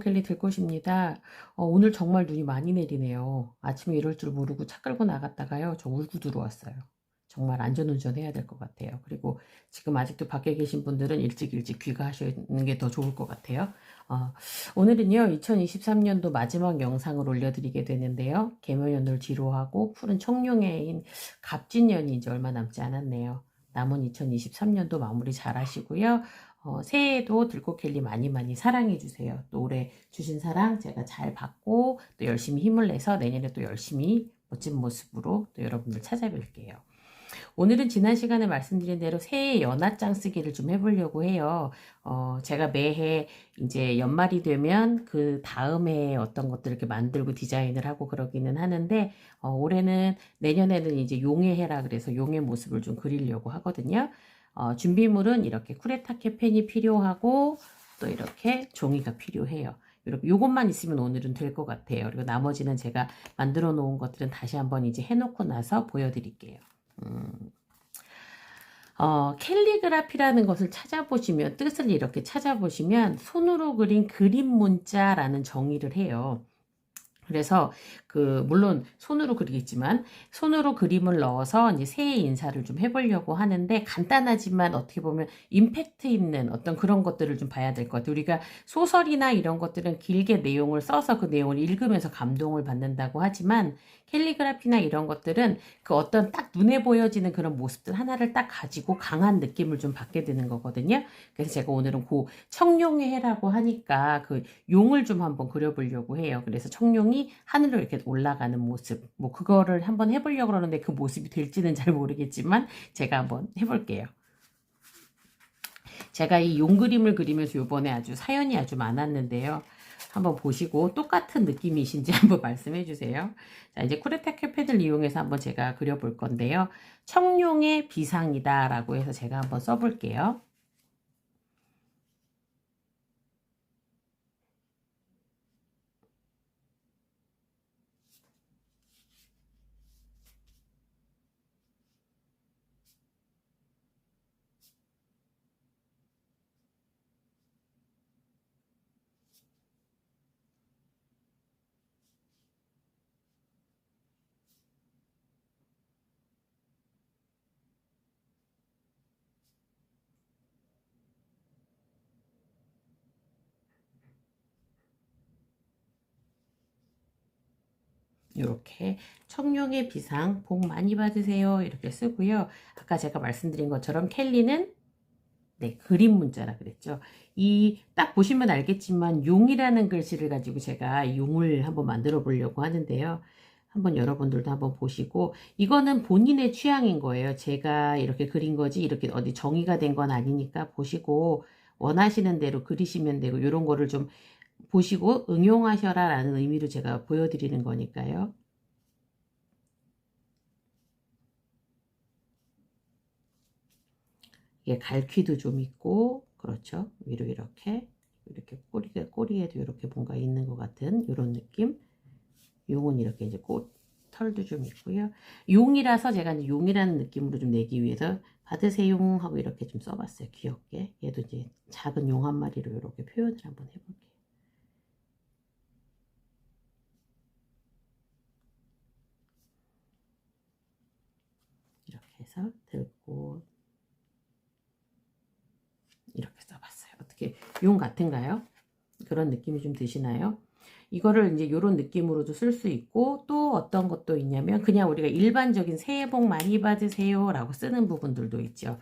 들꽃 들꽃입니다. 오늘 정말 눈이 많이 내리네요. 아침에 이럴 줄 모르고 차 끌고 나갔다가요. 저 울고 들어왔어요. 정말 안전운전 해야 될 것 같아요. 그리고 지금 아직도 밖에 계신 분들은 일찍 귀가하시는 게 더 좋을 것 같아요. 오늘은요, 2023년도 마지막 영상을 올려드리게 되는데요. 개묘년을 뒤로하고 푸른 청룡해인 갑진년이 이제 얼마 남지 않았네요. 남은 2023년도 마무리 잘 하시고요. 새해에도 들꽃 캘리 많이 사랑해주세요. 또 올해 주신 사랑 제가 잘 받고 또 열심히 힘을 내서 내년에 또 열심히 멋진 모습으로 또 여러분들 찾아뵐게요. 오늘은 지난 시간에 말씀드린 대로 새해 연하장 쓰기를 좀 해보려고 해요. 제가 매해 이제 연말이 되면 그 다음 해에 어떤 것들을 이렇게 만들고 디자인을 하고 그러기는 하는데, 올해는 내년에는 이제 용의 해라 그래서 용의 모습을 좀 그리려고 하거든요. 준비물은 이렇게 쿠레타케 펜이 필요하고 또 이렇게 종이가 필요해요. 이렇게 요것만 있으면 오늘은 될 것 같아요. 그리고 나머지는 제가 만들어 놓은 것들은 다시 한번 이제 해놓고 나서 보여드릴게요. 캘리그라피라는 것을 찾아보시면, 뜻을 이렇게 찾아보시면 손으로 그린 그림 문자라는 정의를 해요. 그래서 물론 손으로 그리겠지만 손으로 그림을 넣어서 이제 새해 인사를 좀 해보려고 하는데, 간단하지만 어떻게 보면 임팩트 있는 어떤 그런 것들을 좀 봐야 될 것 같아요. 우리가 소설이나 이런 것들은 길게 내용을 써서 그 내용을 읽으면서 감동을 받는다고 하지만, 캘리그라피나 이런 것들은 그 어떤 딱 눈에 보여지는 그런 모습들 하나를 딱 가지고 강한 느낌을 좀 받게 되는 거거든요. 그래서 제가 오늘은 그 청룡의 해라고 하니까 그 용을 좀 한번 그려보려고 해요. 그래서 청룡이 하늘로 이렇게 올라가는 모습, 뭐 그거를 한번 해보려고 그러는데 그 모습이 될지는 잘 모르겠지만 제가 한번 해볼게요. 제가 이 용 그림을 그리면서 요번에 사연이 아주 많았는데요. 한번 보시고 똑같은 느낌이신지 한번 말씀해 주세요. 자, 이제 쿠레타케 펜을 이용해서 한번 제가 그려볼 건데요. 청룡의 비상이다 라고 해서 제가 한번 써볼게요. 이렇게 청룡의 비상 복 많이 받으세요 이렇게 쓰고요. 아까 제가 말씀드린 것처럼 켈리는 그림 문자라 그랬죠. 이 딱 보시면 알겠지만 용이라는 글씨를 가지고 제가 용을 한번 만들어 보려고 하는데요. 한번 여러분들도 한번 보시고, 이거는 본인의 취향인 거예요. 제가 이렇게 그린 거지 이렇게 어디 정의가 된 건 아니니까 보시고 원하시는 대로 그리시면 되고, 이런 거를 좀 보시고 응용하셔라 라는 의미로 제가 보여드리는 거니까요. 이게 갈퀴도 좀 있고, 그렇죠. 위로 이렇게 꼬리에도 이렇게 뭔가 있는 것 같은 이런 느낌. 용은 이렇게 이제 털도 좀 있고요. 용이라서 제가 이제 용이라는 느낌으로 좀 내기 위해서 받으세요 하고 이렇게 좀 써봤어요. 귀엽게. 얘도 이제 작은 용 한 마리로 이렇게 표현을 한번 해볼게요. 이렇게 해서 들고 이렇게 써봤어요. 어떻게 용 같은가요? 그런 느낌이 좀 드시나요? 이거를 이제 이런 느낌으로도 쓸 수 있고, 또 어떤 것도 있냐면 그냥 우리가 일반적인 새해 복 많이 받으세요 라고 쓰는 부분들도 있죠.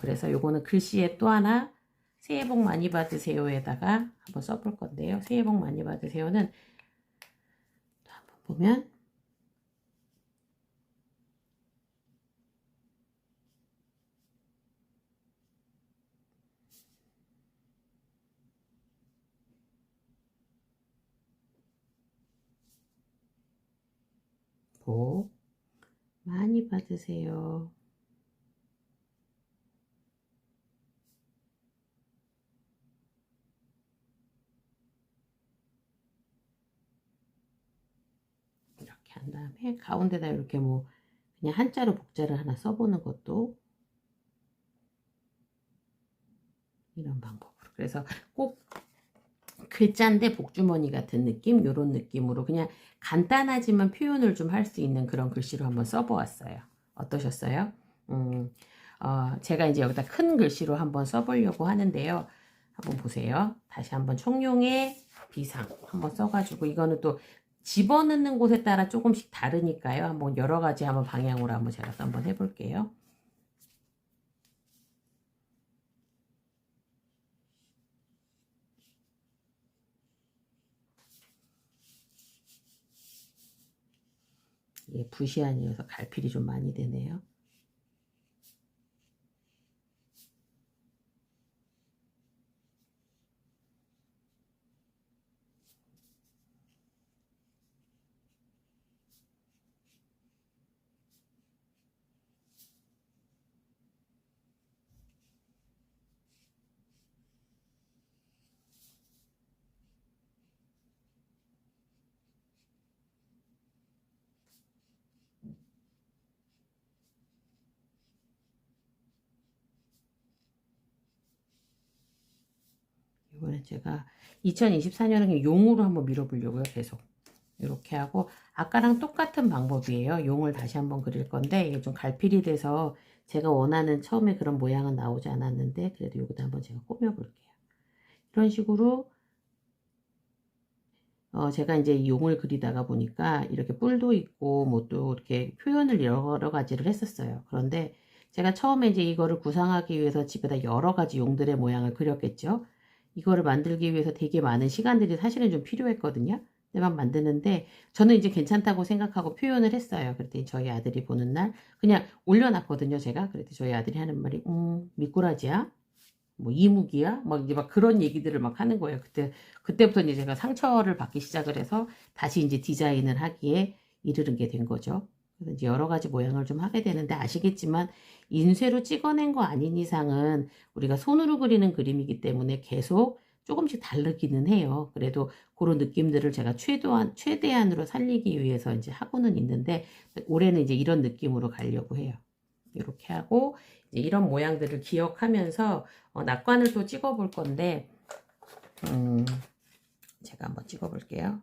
그래서 요거는 글씨에 또 하나 새해 복 많이 받으세요에다가 한번 써볼 건데요. 새해 복 많이 받으세요는 또 한번 보면 복 많이 받으세요. 이렇게 한 다음에 가운데다 이렇게 뭐 그냥 한자로 복자를 하나 써보는 것도 이런 방법으로. 그래서 꼭 글자인데 복주머니 같은 느낌, 요런 느낌으로 그냥 간단하지만 표현을 좀 할 수 있는 그런 글씨로 한번 써보았어요. 어떠셨어요? 제가 이제 여기다 큰 글씨로 한번 써보려고 하는데요. 한번 보세요. 다시 한번 청룡의 비상 한번 써가지고, 이거는 또 집어넣는 곳에 따라 조금씩 다르니까요. 한번 여러 가지 한번 방향으로 한번 제가 또 한번 해볼게요. 예, 붓이 아니어서 갈필이 좀 많이 되네요. 이번엔 제가 2024년은 용으로 한번 밀어보려고요. 계속 이렇게 하고, 아까랑 똑같은 방법이에요. 용을 다시 한번 그릴 건데 이게 좀 갈필이 돼서 제가 원하는 처음에 그런 모양은 나오지 않았는데, 그래도 여기다 한번 제가 꾸며볼게요. 이런 식으로 제가 이제 이 용을 그리다가 보니까 이렇게 뿔도 있고 뭐 또 이렇게 표현을 여러 가지를 했었어요. 그런데 제가 처음에 이제 이거를 구상하기 위해서 집에다 여러 가지 용들의 모양을 그렸겠죠. 이거를 만들기 위해서 되게 많은 시간들이 사실은 좀 필요했거든요. 근데 막 만드는데 저는 이제 괜찮다고 생각하고 표현을 했어요. 그랬더니 저희 아들이 보는 날 그냥 올려놨거든요. 제가. 그랬더니 저희 아들이 하는 말이 미꾸라지야? 뭐 이무기야? 막 이제 막 그런 얘기들을 막 하는 거예요. 그때부터 이제 제가 상처를 받기 시작을 해서 다시 이제 디자인을 하기에 이르는 게 된 거죠. 그래서 이제 여러 가지 모양을 좀 하게 되는데, 아시겠지만 인쇄로 찍어낸 거 아닌 이상은 우리가 손으로 그리는 그림이기 때문에 계속 조금씩 다르기는 해요. 그래도 그런 느낌들을 제가 최대한으로 살리기 위해서 이제 하고는 있는데, 올해는 이제 이런 느낌으로 가려고 해요. 이렇게 하고 이제 이런 모양들을 기억하면서 낙관을 또 찍어 볼 건데, 제가 한번 찍어 볼게요.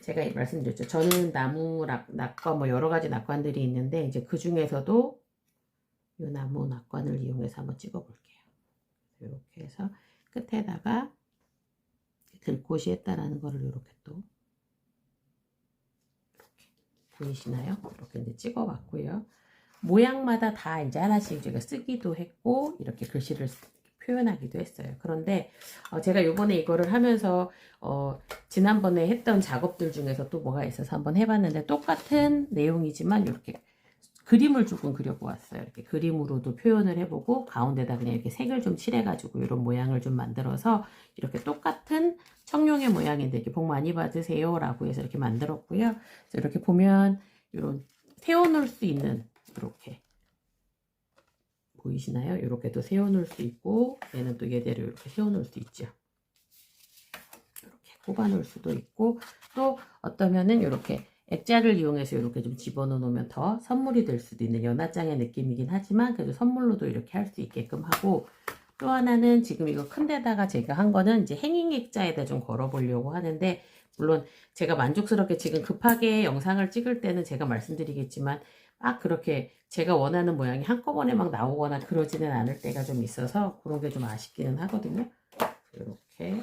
제가 말씀드렸죠. 저는 나무 낙관 뭐 여러 가지 낙관들이 있는데, 이제 그 중에서도 이 나무 낙관을 이용해서 한번 찍어 볼게요. 이렇게 해서 끝에다가 들꽃이 했다라는 거를 이렇게 또 이렇게 보이시나요? 이렇게 이제 찍어 봤고요. 모양마다 다 이제 하나씩 제가 쓰기도 했고 이렇게 글씨를 표현하기도 했어요. 그런데 제가 요번에 이거를 하면서 지난번에 했던 작업들 중에서 또 뭐가 있어서 한번 해봤는데, 똑같은 내용이지만 이렇게 그림을 조금 그려보았어요. 이렇게 그림으로도 표현을 해보고 가운데다 그냥 이렇게 색을 좀 칠해가지고 이런 모양을 좀 만들어서 이렇게 똑같은 청룡의 모양인데 이렇게 복 많이 받으세요 라고 해서 이렇게 만들었고요. 이렇게 보면 이런 세워놓을 수 있는, 이렇게 보이시나요? 이렇게도 세워놓을 수 있고, 얘는 또 얘대로 이렇게 세워놓을 수 있죠. 이렇게 꼽아놓을 수도 있고, 또 어떠면은 이렇게 액자를 이용해서 이렇게 좀 집어넣어 놓으면 더 선물이 될 수도 있는 연화장의 느낌이긴 하지만, 그래도 선물로도 이렇게 할 수 있게끔 하고, 또 하나는 지금 이거 큰 데다가 제가 한 거는 이제 행잉 액자에다 좀 걸어 보려고 하는데, 물론 제가 만족스럽게 지금 급하게 영상을 찍을 때는 제가 말씀드리겠지만 막 그렇게 제가 원하는 모양이 한꺼번에 막 나오거나 그러지는 않을 때가 좀 있어서 그런 게 좀 아쉽기는 하거든요. 이렇게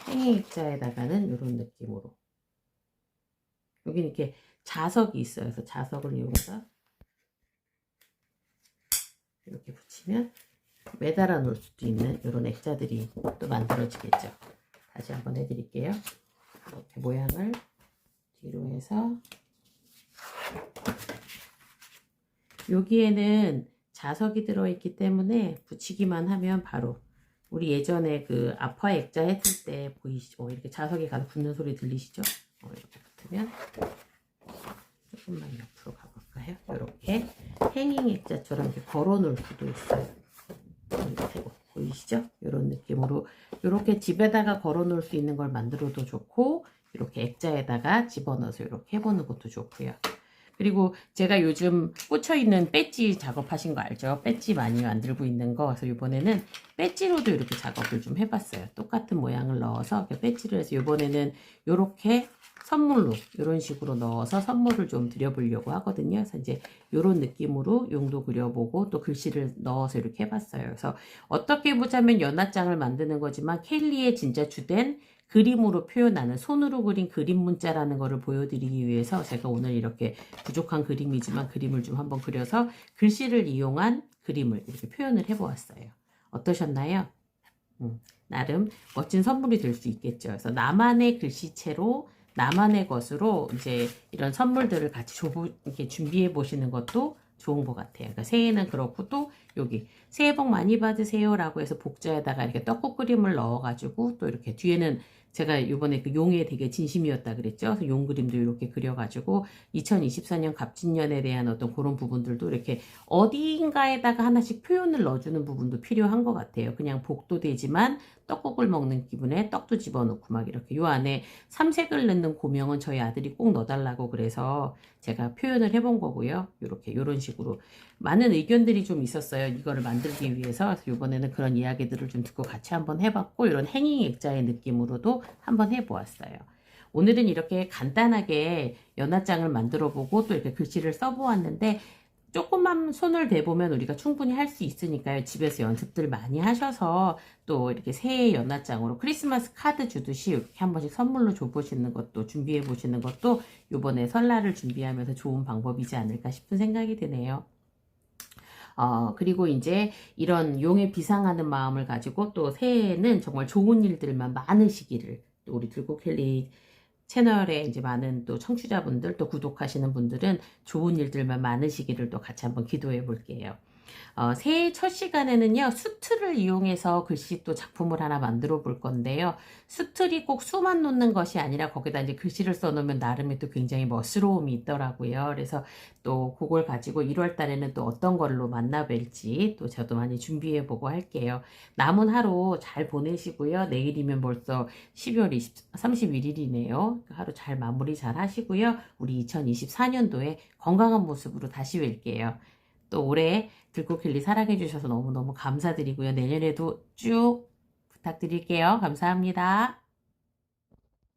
행잉 액자에다가는 이런 느낌으로, 여기 이렇게 자석이 있어요. 그래서 자석을 이용해서 이렇게 붙이면 매달아 놓을 수도 있는 이런 액자들이 또 만들어지겠죠. 다시 한번 해드릴게요. 이렇게 모양을 뒤로 해서, 여기에는 자석이 들어있기 때문에 붙이기만 하면 바로, 우리 예전에 그 아파 액자 했을 때 보이시죠? 이렇게 자석이 가서 붙는 소리 들리시죠? 이렇게 붙으면, 조금만 옆으로 가볼까요? 이렇게 행잉 액자처럼 이렇게 걸어 놓을 수도 있어요. 이렇게 보이시죠? 이런 느낌으로 이렇게 집에다가 걸어 놓을 수 있는 걸 만들어도 좋고, 이렇게 액자에다가 집어넣어서 이렇게 해보는 것도 좋고요. 그리고 제가 요즘 꽂혀있는 배지 작업하신 거 알죠? 배지 많이 만들고 있는 거. 그래서 이번에는 배지로도 이렇게 작업을 좀 해봤어요. 똑같은 모양을 넣어서 배지를 해서 이번에는 이렇게 선물로 이런 식으로 넣어서 선물을 좀 드려보려고 하거든요. 그래서 이제 이런 느낌으로 용도 그려보고 또 글씨를 넣어서 이렇게 해봤어요. 그래서 어떻게 보자면 연합장을 만드는 거지만 켈리의 진짜 주된 그림으로 표현하는 손으로 그린 그림 문자라는 거를 보여드리기 위해서 제가 오늘 이렇게 부족한 그림이지만 그림을 좀 한번 그려서 글씨를 이용한 그림을 이렇게 표현을 해보았어요. 어떠셨나요? 나름 멋진 선물이 될 수 있겠죠. 그래서 나만의 글씨체로 나만의 것으로 이제 이런 선물들을 같이 이렇게 준비해 보시는 것도 좋은 것 같아요. 그러니까 새해는 그렇고 또 여기 새해 복 많이 받으세요 라고 해서 복자에다가 이렇게 떡국 그림을 넣어가지고 또 이렇게 뒤에는 제가 이번에 그 용에 되게 진심이었다 그랬죠. 그래서 용 그림도 이렇게 그려가지고 2024년 갑진년에 대한 어떤 그런 부분들도 이렇게 어디인가에다가 하나씩 표현을 넣어주는 부분도 필요한 것 같아요. 그냥 복도 되지만 떡국을 먹는 기분에 떡도 집어넣고 막 이렇게 요 안에 삼색을 넣는 고명은 저희 아들이 꼭 넣어달라고 그래서 제가 표현을 해본 거고요. 이렇게 이런 식으로 많은 의견들이 좀 있었어요. 이거를 만들기 위해서. 그래서 이번에는 그런 이야기들을 좀 듣고 같이 한번 해봤고 이런 행잉 액자의 느낌으로도 한번 해보았어요. 오늘은 이렇게 간단하게 연합장을 만들어 보고 또 이렇게 글씨를 써보았는데 조금만 손을 대보면 우리가 충분히 할 수 있으니까요. 집에서 연습들 많이 하셔서 또 이렇게 새해 연합장으로 크리스마스 카드 주듯이 이렇게 한 번씩 선물로 줘보시는 것도 준비해 보시는 것도 요번에 설날을 준비하면서 좋은 방법이지 않을까 싶은 생각이 드네요. 그리고 이제 이런 용에 비상하는 마음을 가지고 또 새해에는 정말 좋은 일들만 많으시기를 또 우리 들고켈리 채널에 이제 많은 또 청취자분들 또 구독하시는 분들은 좋은 일들만 많으시기를 또 같이 한번 기도해 볼게요. 새해 첫 시간에는요, 수틀을 이용해서 글씨 또 작품을 하나 만들어 볼 건데요. 수틀이 꼭 수만 놓는 것이 아니라 거기다 이제 글씨를 써놓으면 나름의 또 굉장히 멋스러움이 있더라고요. 그래서 또 그걸 가지고 1월 달에는 또 어떤 걸로 만나뵐지 또 저도 많이 준비해 보고 할게요. 남은 하루 잘 보내시고요. 내일이면 벌써 12월 31일이네요. 하루 잘 마무리 잘 하시고요. 우리 2024년도에 건강한 모습으로 다시 뵐게요. 또 올해 들꽃길리 사랑해주셔서 너무너무 감사드리고요. 내년에도 쭉 부탁드릴게요. 감사합니다.